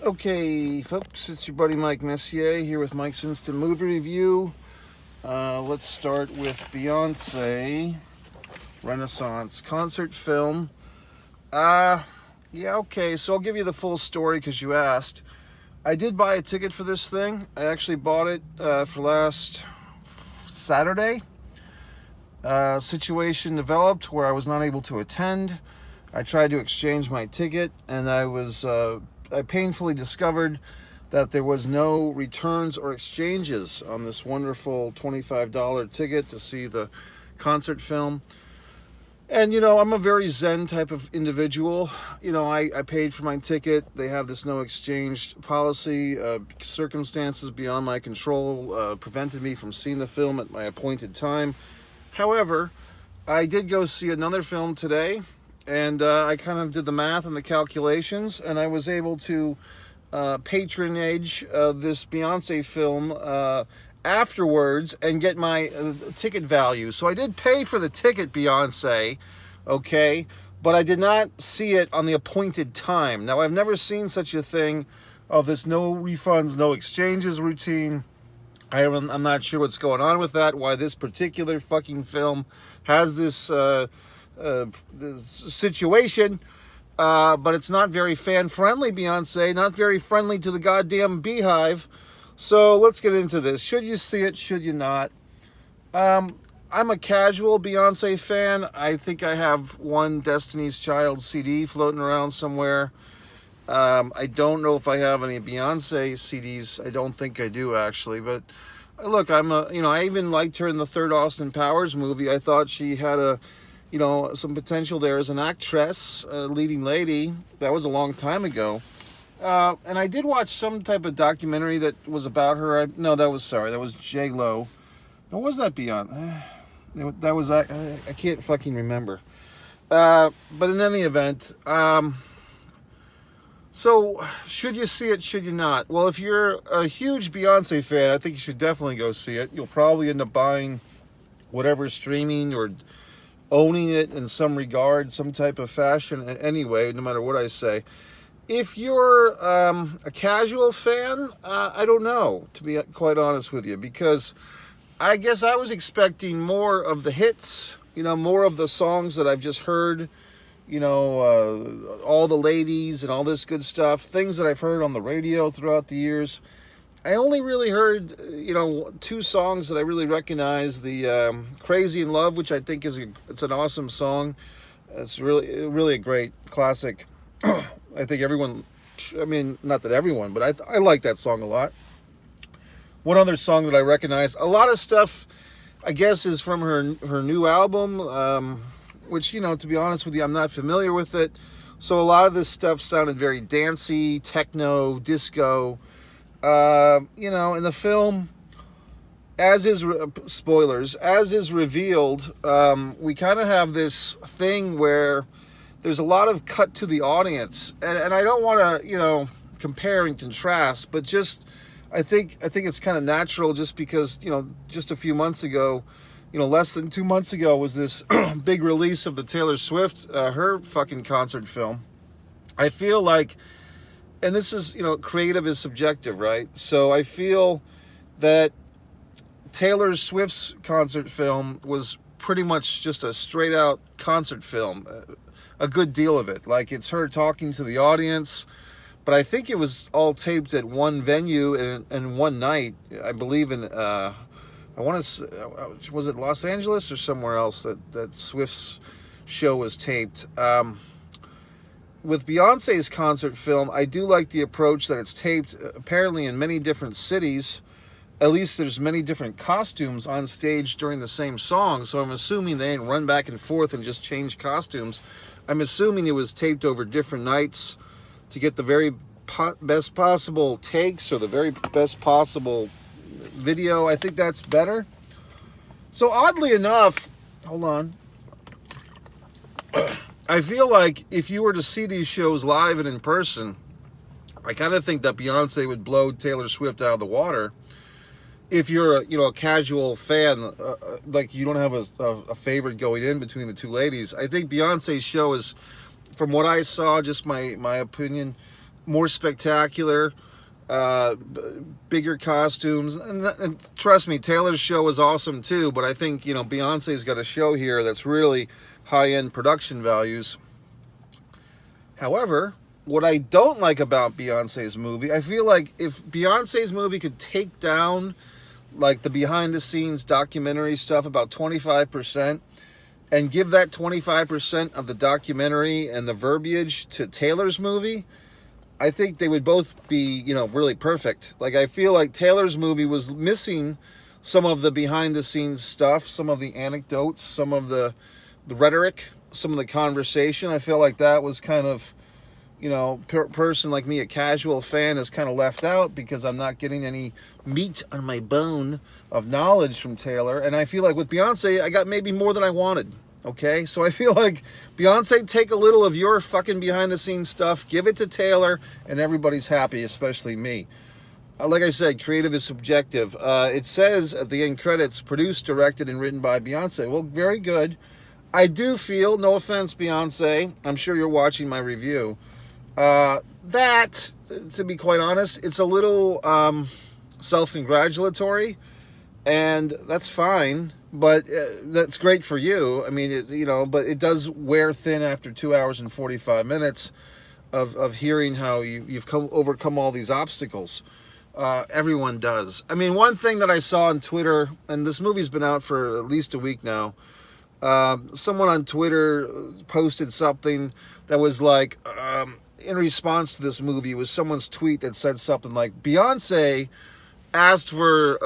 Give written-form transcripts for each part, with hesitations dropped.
Okay, folks, it's your buddy Mike Messier here with Mike's Instant Movie Review. Let's start with Beyoncé Renaissance concert film. Okay, so I'll give you the full story because you asked. I did buy a ticket for this thing. I actually bought it for last Saturday. Situation developed where I was not able to attend. I tried to exchange my ticket, and I painfully discovered that there was no returns or exchanges on this wonderful $25 ticket to see the concert film. And, I'm a very zen type of individual. I paid for my ticket. They have this no exchange policy. Circumstances beyond my control prevented me from seeing the film at my appointed time. However, I did go see another film today, and I kind of did the math and the calculations, and I was able to patronage this Beyoncé film afterwards and get my ticket value. So I did pay for the ticket, Beyoncé, okay, but I did not see it on the appointed time. Now, I've never seen such a thing of this no refunds, no exchanges routine. I'm not sure what's going on with that, why this particular fucking film has this situation, but it's not very fan-friendly, Beyoncé, not very friendly to the goddamn beehive. So let's get into this. Should you see it? Should you not? I'm a casual Beyoncé fan. I think I have one Destiny's Child CD floating around somewhere. I don't know if I have any Beyoncé CDs. I don't think I do, actually. But look, I even liked her in the third Austin Powers movie. I thought she had some potential there as an actress, leading lady. That was a long time ago. And I did watch some type of documentary that was about her. That was J-Lo. Or was that Beyonce? That was, I can't fucking remember. But in any event, so, should you see it, should you not? Well, if you're a huge Beyoncé fan, I think you should definitely go see it. You'll probably end up buying whatever streaming or owning it in some regard, some type of fashion anyway, no matter what I say. If you're a casual fan, I don't know, to be quite honest with you, because I guess I was expecting more of the hits, more of the songs that I've just heard, all the ladies and all this good stuff, things that I've heard on the radio throughout the years. I only really heard, two songs that I really recognize. The Crazy in Love, which I think it's an awesome song. It's really a great classic. I think not that everyone, but I like that song a lot. One other song that I recognize, a lot of stuff, I guess, is from her new album, which, to be honest with you, I'm not familiar with it. So a lot of this stuff sounded very dancey, techno, disco. In the film, spoilers, as is revealed, we kind of have this thing where there's a lot of cut to the audience. And I don't want to, compare and contrast, but just, I think it's kind of natural just because, just a few months ago, less than 2 months ago was this big release of the Taylor Swift, her fucking concert film. I feel like, and this is, creative is subjective, right? So I feel that Taylor Swift's concert film was pretty much just a straight out concert film, a good deal of it. Like, it's her talking to the audience, but I think it was all taped at one venue and one night, I believe in, was it Los Angeles or somewhere else that Swift's show was taped? With Beyonce's concert film, I do like the approach that it's taped apparently in many different cities. At least there's many different costumes on stage during the same song, so I'm assuming they didn't run back and forth and just change costumes. I'm assuming it was taped over different nights to get the very best possible takes or the very best possible video. I think that's better. So oddly enough, hold on. I feel like if you were to see these shows live and in person, I kind of think that Beyonce would blow Taylor Swift out of the water. If you're a casual fan, like you don't have a favorite going in between the two ladies, I think Beyonce's show is, from what I saw, just my opinion, more spectacular, bigger costumes, and trust me, Taylor's show is awesome too. But I think Beyonce's got a show here that's really high-end production values. However, what I don't like about Beyonce's movie, I feel like if Beyonce's movie could take down like the behind-the-scenes documentary stuff about 25%, and give that 25% of the documentary and the verbiage to Taylor's movie, I think they would both be, really perfect. Like, I feel like Taylor's movie was missing some of the behind-the-scenes stuff, some of the anecdotes, some of the rhetoric, some of the conversation. I feel like that was kind of, person like me, a casual fan, is kind of left out because I'm not getting any meat on my bone of knowledge from Taylor. And I feel like with Beyonce, I got maybe more than I wanted. Okay, so I feel like Beyonce, take a little of your fucking behind-the-scenes stuff, give it to Taylor, and everybody's happy, especially me. Like I said, creative is subjective. It says at the end credits, produced, directed, and written by Beyonce. Well, very good. I do feel, no offense, Beyonce, I'm sure you're watching my review, that, to be quite honest, it's a little self-congratulatory, and that's fine. But that's great for you. I mean, but it does wear thin after 2 hours and 45 minutes of hearing how you've overcome all these obstacles. Everyone does. I mean, one thing that I saw on Twitter, and this movie's been out for at least a week now, someone on Twitter posted something that was like, in response to this movie, it was someone's tweet that said something like, Beyonce asked for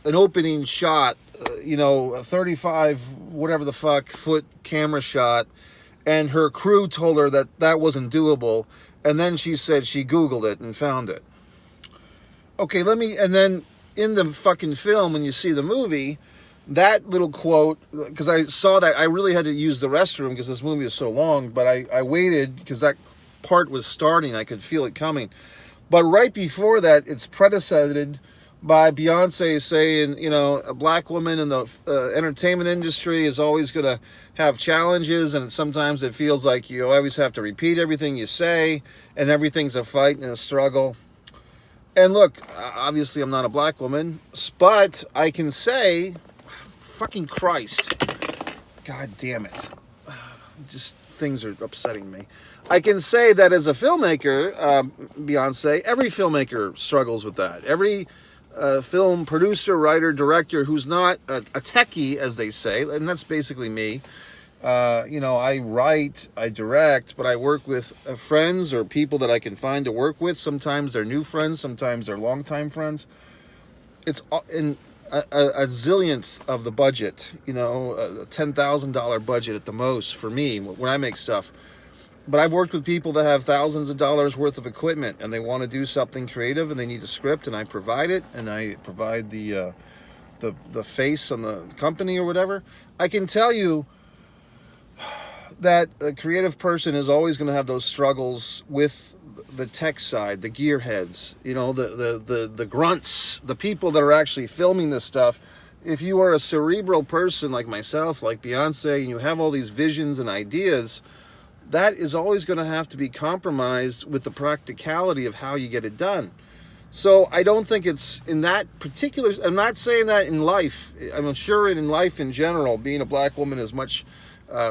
an opening shot, a 35 whatever the fuck foot camera shot, and her crew told her that wasn't doable, and then she said she Googled it and found it. Okay, and then in the fucking film, when you see the movie, that little quote, because I saw that, I really had to use the restroom because this movie is so long, but I waited because that part was starting, I could feel it coming. But right before that, it's predecessed by Beyoncé saying, a black woman in the entertainment industry is always going to have challenges, and sometimes it feels like you always have to repeat everything you say, and everything's a fight and a struggle. And look, obviously I'm not a black woman, but I can say, fucking Christ, God damn it, just things are upsetting me. I can say that as a filmmaker, Beyoncé, every filmmaker struggles with that. Every film producer, writer, director who's not a techie, as they say, and that's basically me. I write, I direct, but I work with friends or people that I can find to work with. Sometimes they're new friends, sometimes they're longtime friends. It's in a zillionth of the budget, a $10,000 budget at the most for me when I make stuff. But I've worked with people that have thousands of dollars worth of equipment, and they want to do something creative, and they need a script, and I provide it, and I provide the face on the company or whatever. I can tell you that a creative person is always going to have those struggles with the tech side, the gearheads, the grunts, the people that are actually filming this stuff. If you are a cerebral person like myself, like Beyonce, and you have all these visions and ideas, that is always going to have to be compromised with the practicality of how you get it done. So I don't think it's in that particular, I'm not saying that in life, I'm sure in life in general, being a black woman is much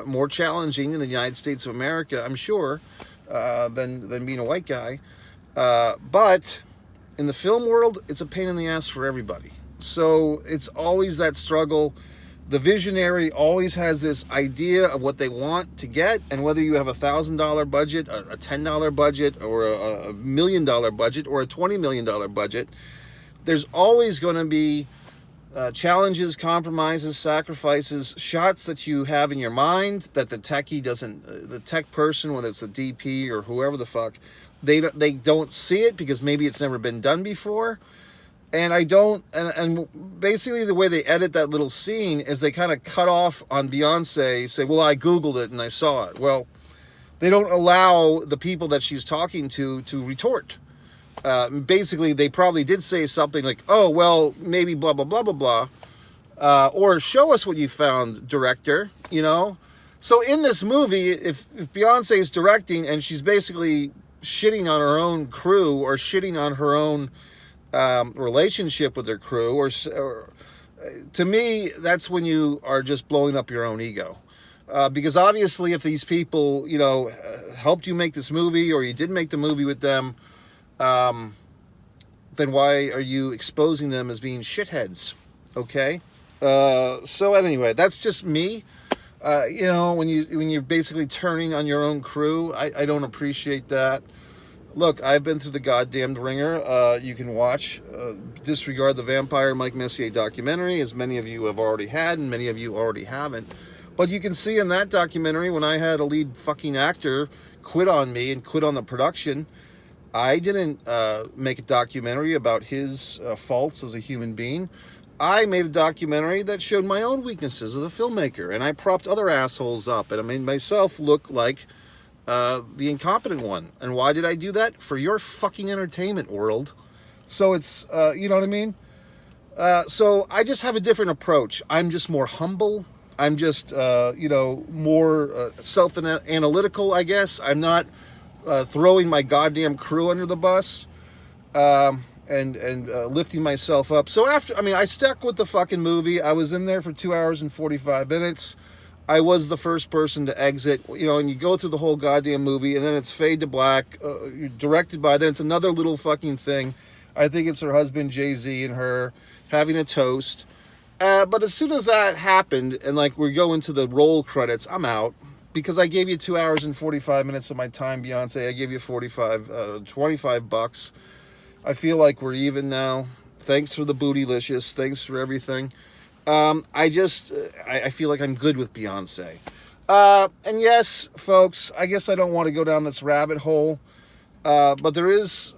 more challenging in the United States of America, I'm sure, than being a white guy. But in the film world, it's a pain in the ass for everybody. So it's always that struggle. The visionary always has this idea of what they want to get, and whether you have $1,000 budget, a $10 budget, or a $1 million budget, or a $20 million budget, there's always going to be challenges, compromises, sacrifices, shots that you have in your mind that the techie doesn't, the tech person, whether it's the DP or whoever the fuck, they don't see it because maybe it's never been done before. And I don't, and basically the way they edit that little scene is they kind of cut off on Beyonce, say, well, I Googled it and I saw it. Well, they don't allow the people that she's talking to retort. Basically, they probably did say something like, oh, well, maybe blah, blah, blah, blah, blah. Or show us what you found, director, So in this movie, if Beyonce is directing and she's basically shitting on her own crew or shitting on her own relationship with her crew, or to me, that's when you are just blowing up your own ego. Because obviously, if these people, helped you make this movie, or you did make the movie with them, then why are you exposing them as being shitheads? Okay. So anyway, that's just me. When you're basically turning on your own crew, I don't appreciate that. Look, I've been through the goddamned ringer. You can watch Disregard the Vampire Mike Messier documentary, as many of you have already had, and many of you already haven't. But you can see in that documentary, when I had a lead fucking actor quit on me and quit on the production, I didn't make a documentary about his faults as a human being. I made a documentary that showed my own weaknesses as a filmmaker, and I propped other assholes up, and I made myself look like the incompetent one. And why did I do that? For your fucking entertainment, world. So it's, you know what I mean? So I just have a different approach. I'm just more humble. I'm just, more self-analytical, I guess. I'm not throwing my goddamn crew under the bus. And lifting myself up. So I stuck with the fucking movie. I was in there for 2 hours and 45 minutes. I was the first person to exit, and you go through the whole goddamn movie, and then it's fade to black, directed by, then it's another little fucking thing. I think it's her husband, Jay-Z, and her having a toast. But as soon as that happened, and we go into the roll credits, I'm out. Because I gave you 2 hours and 45 minutes of my time, Beyonce. I gave you $25. I feel like we're even now. Thanks for the bootylicious. Thanks for everything. I feel like I'm good with Beyonce. And yes, folks, I guess I don't want to go down this rabbit hole. But there is,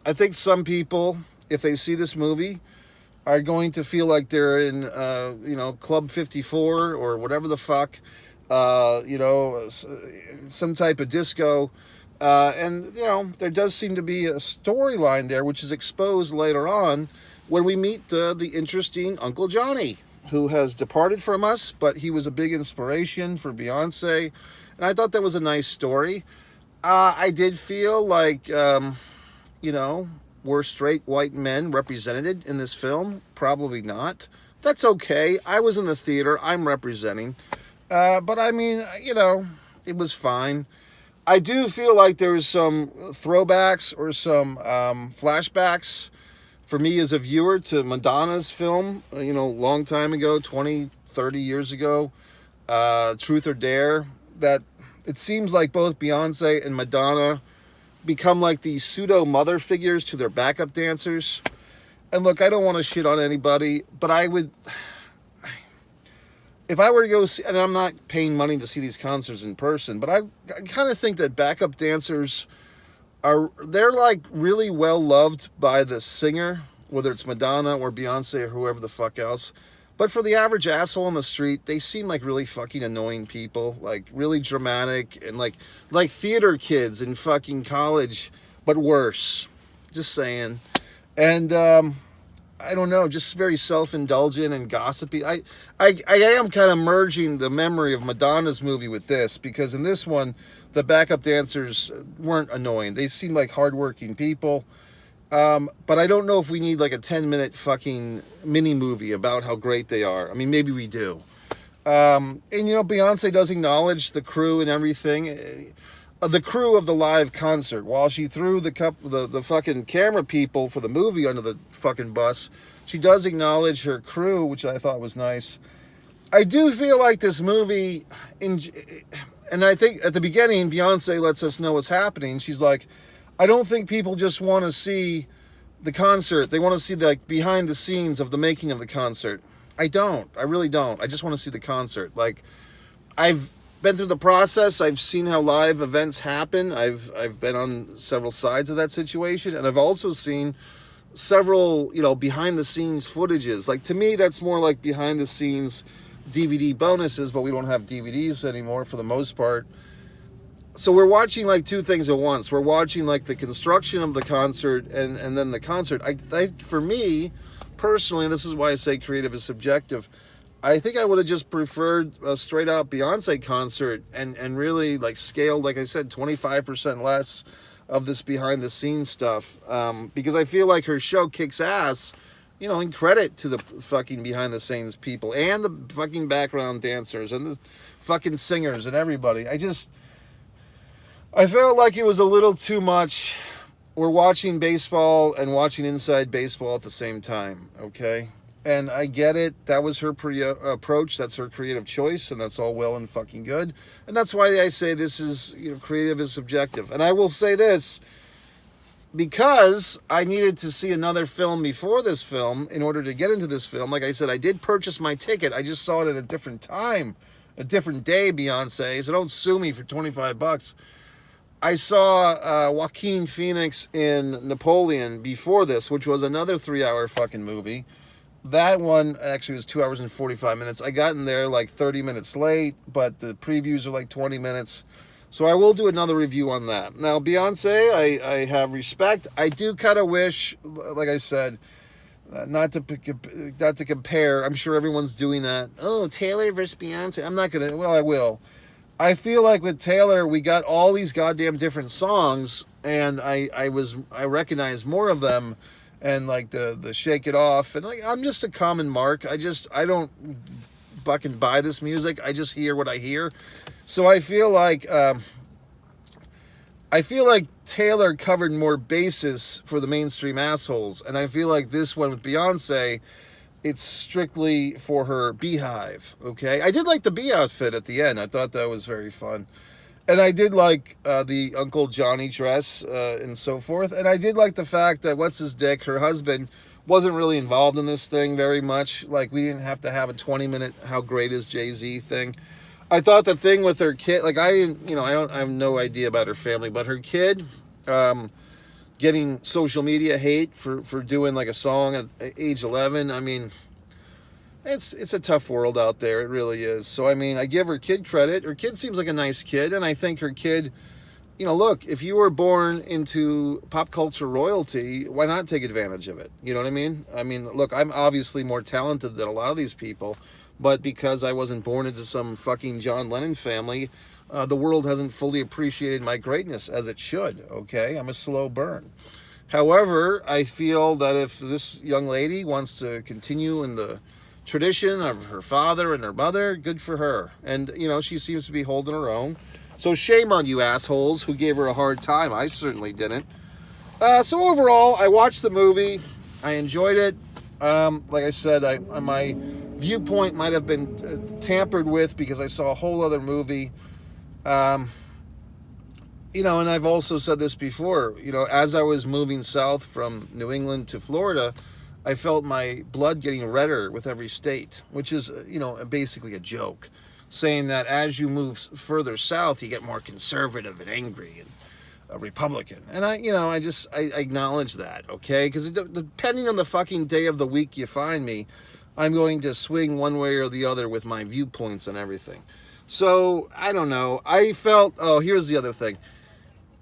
I think some people, if they see this movie, are going to feel like they're in, Club 54 or whatever the fuck, some type of disco. And there does seem to be a storyline there, which is exposed later on when we meet the interesting Uncle Johnny, who has departed from us, but he was a big inspiration for Beyonce. And I thought that was a nice story. I did feel like, were straight white men represented in this film? Probably not. That's okay. I was in the theater. I'm representing. But I mean, it was fine. I do feel like there's some throwbacks or some flashbacks for me as a viewer to Madonna's film, long time ago, 20, 30 years ago, Truth or Dare, that it seems like both Beyonce and Madonna become like these pseudo mother figures to their backup dancers. And look, I don't want to shit on anybody, but I would... If I were to go see, and I'm not paying money to see these concerts in person, but I kind of think that backup dancers they're really well loved by the singer, whether it's Madonna or Beyonce or whoever the fuck else. But for the average asshole on the street, they seem like really fucking annoying people, really dramatic and like theater kids in fucking college, but worse. Just saying. And, I don't know, just very self-indulgent and gossipy. I am kind of merging the memory of Madonna's movie with this, because in this one, the backup dancers weren't annoying. They seemed like hardworking people. But I don't know if we need a 10-minute fucking mini movie about how great they are. I mean, maybe we do. And Beyonce does acknowledge the crew and everything. The crew of the live concert, while she threw the fucking camera people for the movie under the fucking bus, she does acknowledge her crew, which I thought was nice. I do feel like this movie, and I think at the beginning, Beyonce lets us know what's happening. She's like, I don't think people just want to see the concert. They want to see behind the scenes of the making of the concert. I don't. I really don't. I just want to see the concert. I've been through the process. I've seen how live events happen. I've been on several sides of that situation, and I've also seen several, behind the scenes footages. To me, that's more like behind the scenes DVD bonuses, but we don't have DVDs anymore for the most part. So we're watching two things at once. We're watching the construction of the concert and then the concert. For me personally, and this is why I say creative is subjective, I think I would have just preferred a straight out Beyonce concert and really scaled, like I said, 25% less of this behind the scenes stuff, because I feel like her show kicks ass, in credit to the fucking behind the scenes people and the fucking background dancers and the fucking singers and everybody. I felt like it was a little too much. We're watching baseball and watching Inside Baseball at the same time, okay? And I get it. That was her approach. That's her creative choice, and that's all well and fucking good. And that's why I say this is, creative is subjective. And I will say this, because I needed to see another film before this film in order to get into this film. Like I said, I did purchase my ticket. I just saw it at a different time, a different day, Beyoncé. So don't sue me for $25. I saw Joaquin Phoenix in Napoleon before this, which was another 3-hour fucking movie. That one actually was 2 hours and 45 minutes. I got in there like 30 minutes late, but the previews are like 20 minutes. So I will do another review on that. Now, Beyoncé, I have respect. I do kind of wish, like I said, not to compare. I'm sure everyone's doing that. Oh, Taylor versus Beyoncé. I'm not going to. Well, I will. I feel like with Taylor, we got all these goddamn different songs, and I recognize more of them, and like the Shake It Off, and like I'm just a common mark. I don't fucking buy this music. I just hear what I hear. So I feel like Taylor covered more bases for the mainstream assholes, and I feel like this one with Beyonce, it's strictly for her beehive, okay? I did like the bee outfit at the end. I thought that was very fun. And I did like the Uncle Johnny dress and so forth. And I did like the fact that what's-his-dick, her husband, wasn't really involved in this thing very much. Like, we didn't have to have a 20-minute how great is Jay-Z thing. I thought the thing with her kid, like, I have no idea about her family, but her kid, getting social media hate for doing like a song at age 11. I mean, it's a tough world out there. It really is. So, I mean, I give her kid credit. Her kid seems like a nice kid. And I think her kid, look, if you were born into pop culture royalty, why not take advantage of it? You know what I mean? I mean, look, I'm obviously more talented than a lot of these people. But because I wasn't born into some fucking John Lennon family, the world hasn't fully appreciated my greatness as it should, okay? I'm a slow burn. However, I feel that if this young lady wants to continue in the tradition of her father and her mother, good for her. And, she seems to be holding her own. So shame on you assholes who gave her a hard time. I certainly didn't. So overall, I watched the movie. I enjoyed it. Like I said, my viewpoint might have been tampered with because I saw a whole other movie. And I've also said this before, as I was moving south from New England to Florida, I felt my blood getting redder with every state, which is, basically a joke, saying that as you move further south, you get more conservative and angry and a Republican. And I acknowledge that, okay? Because depending on the fucking day of the week you find me, I'm going to swing one way or the other with my viewpoints and everything. So, I don't know. I felt, here's the other thing.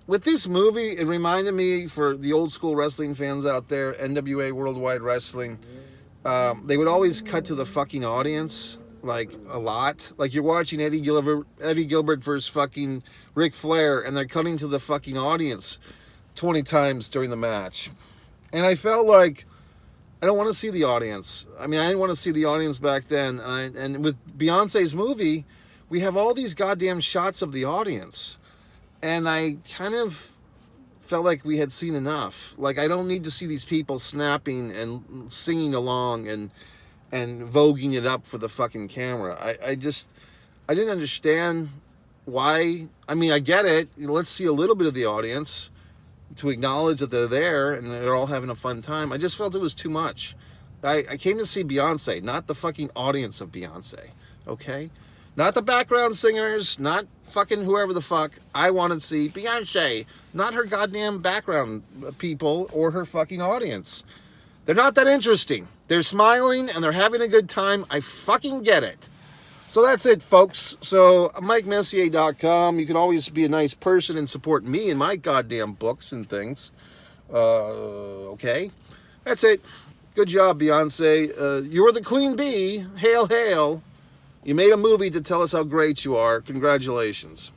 With this movie, it reminded me, for the old school wrestling fans out there, NWA Worldwide Wrestling, they would always cut to the fucking audience, like, a lot. Like, you're watching Eddie Gilbert versus fucking Ric Flair, and they're cutting to the fucking audience 20 times during the match. And I felt like, I don't want to see the audience. I mean, I didn't want to see the audience back then. And with Beyonce's movie, we have all these goddamn shots of the audience. And I kind of felt like we had seen enough. Like, I don't need to see these people snapping and singing along and voguing it up for the fucking camera. I didn't understand why. I mean, I get it. Let's see a little bit of the audience to acknowledge that they're there and they're all having a fun time. I just felt it was too much. I came to see Beyonce, not the fucking audience of Beyonce, okay? Not the background singers, not fucking whoever the fuck. I want to see Beyonce, not her goddamn background people or her fucking audience. They're not that interesting. They're smiling and they're having a good time. I fucking get it. So that's it, folks. So, MikeMessier.com. You can always be a nice person and support me and my goddamn books and things. Okay? That's it. Good job, Beyonce. You're the queen bee. Hail, hail. You made a movie to tell us how great you are. Congratulations.